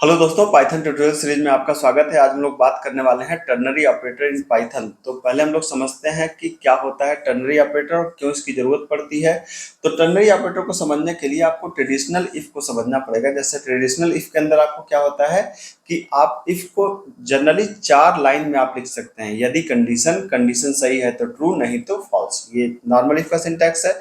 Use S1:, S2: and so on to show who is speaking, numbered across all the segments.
S1: Hello दोस्तों, Python tutorial series में आपका स्वागत है। आज हम लोग बात करने वाले हैं टर्नरी ऑपरेटर इन पाइथन। तो पहले हम लोग समझते हैं कि क्या होता है टर्नरी ऑपरेटर और क्यों इसकी जरूरत पड़ती है। तो टर्नरी ऑपरेटर को समझने के लिए आपको ट्रेडिशनल इफ को समझना पड़ेगा। जैसे ट्रेडिशनल इफ के अंदर आपको क्या होता है कि आप इफ को जनरली 4 लाइन में आप लिख सकते हैं। यदि कंडीशन कंडीशन सही है तो ट्रू, नहीं तो फॉल्स। ये नॉर्मल इफ का सिंटैक्स है।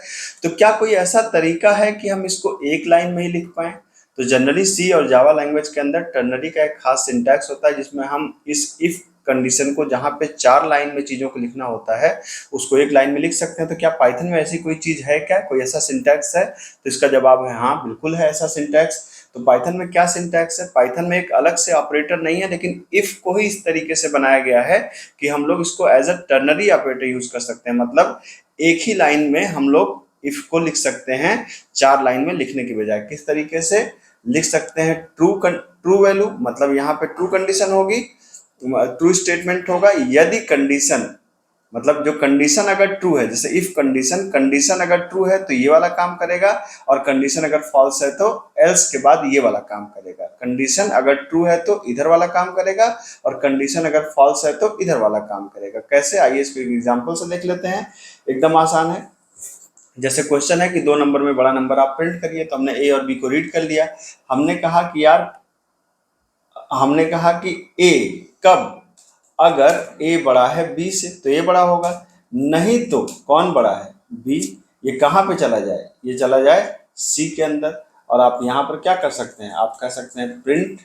S1: तो क्या कोई ऐसा तरीका है कि हम इसको एक लाइन में ही लिख पाएं? तो जनरली सी और जावा लैंग्वेज के अंदर टर्नरी का एक खास सिंटैक्स होता है जिसमें हम इस इफ कंडीशन को जहां पे 4 लाइन में चीजों को लिखना होता है उसको एक लाइन में लिख सकते हैं। तो क्या पाइथन में ऐसी कोई चीज है, क्या कोई ऐसा सिंटैक्स है? तो इसका जवाब है हाँ, बिल्कुल है ऐसा सिंटैक्स। तो पाइथन में क्या सिंटैक्स है? पाइथन में एक अलग से ऑपरेटर नहीं है, लेकिन इफ को ही इस तरीके से बनाया गया है कि हम लोग इसको as a ternary operator use कर सकते हैं। मतलब एक ही लाइन में हम लोग इफ को लिख सकते हैं 4 लाइन में लिखने की बजाय। किस तरीके से लिख सकते हैं? ट्रू वैल्यू, मतलब यहाँ पे ट्रू कंडीशन होगी, ट्रू स्टेटमेंट होगा। यदि कंडीशन, मतलब जो कंडीशन अगर ट्रू है, जैसे इफ कंडीशन कंडीशन अगर ट्रू है तो ये वाला काम करेगा, और कंडीशन अगर फॉल्स है तो एल्स के बाद ये वाला काम करेगा। कंडीशन अगर ट्रू है तो इधर वाला काम करेगा, और कंडीशन अगर फॉल्स है तो इधर वाला काम करेगा। कैसे, आइए इसको एक एग्जाम्पल से देख लेते हैं। एकदम आसान है। जैसे क्वेश्चन है कि 2 नंबर में बड़ा नंबर आप प्रिंट करिए। तो हमने ए और बी को रीड कर लिया। हमने कहा कि यार, हमने कहा कि ए कब, अगर ए बड़ा है बी से तो ए बड़ा होगा, नहीं तो कौन बड़ा है? बी। ये कहाँ पे चला जाए? ये चला जाए सी के अंदर। और आप यहाँ पर क्या कर सकते हैं? आप कह सकते हैं प्रिंट,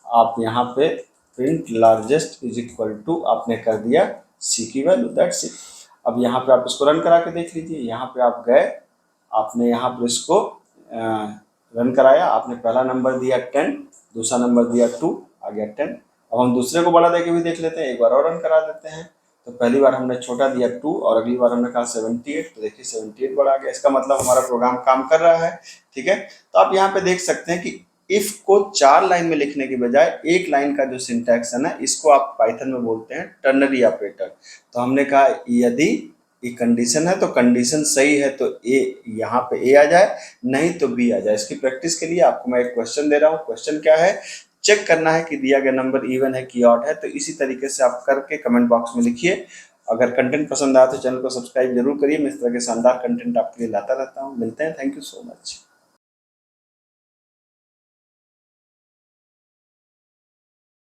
S1: आप यहाँ पे print largest is equal to आपने कर दिया सी की वैल्यू, दैट्स इट। अब यहाँ पे आप इसको रन करा के देख लीजिए। यहाँ पे आप गए, आपने यहाँ पर इसको रन कराया। आपने पहला नंबर दिया 10, दूसरा नंबर दिया 2, आ गया 10। अब हम दूसरे को बड़ा दे के भी देख लेते हैं, एक बार और रन करा देते हैं। तो पहली बार हमने छोटा दिया 2 और अगली बार हमने कहा 78। तो देखिए 78 बड़ा आ गया। इसका मतलब हमारा प्रोग्राम काम कर रहा है। ठीक है। तो आप यहाँ पे देख सकते हैं कि इफ को 4 लाइन में लिखने की बजाय एक लाइन का जो सिंटैक्स है ना, इसको आप पाइथन में बोलते हैं टर्नरी ऑपरेटर। तो हमने कहा यदि ये कंडीशन है तो कंडीशन सही है तो ए, यहाँ पे ए आ जाए, नहीं तो बी आ जाए। इसकी प्रैक्टिस के लिए आपको मैं एक क्वेश्चन दे रहा हूँ। क्वेश्चन क्या है? चेक करना है कि दिया गया नंबर इवन है कि ऑड है। तो इसी तरीके से आप करके कमेंट बॉक्स में लिखिए। अगर कंटेंट पसंद आया तो चैनल को सब्सक्राइब जरूर करिए। मैं इस तरह के शानदार कंटेंट आपके लिए लाता रहता हूँ। मिलते हैं। Thank you so much.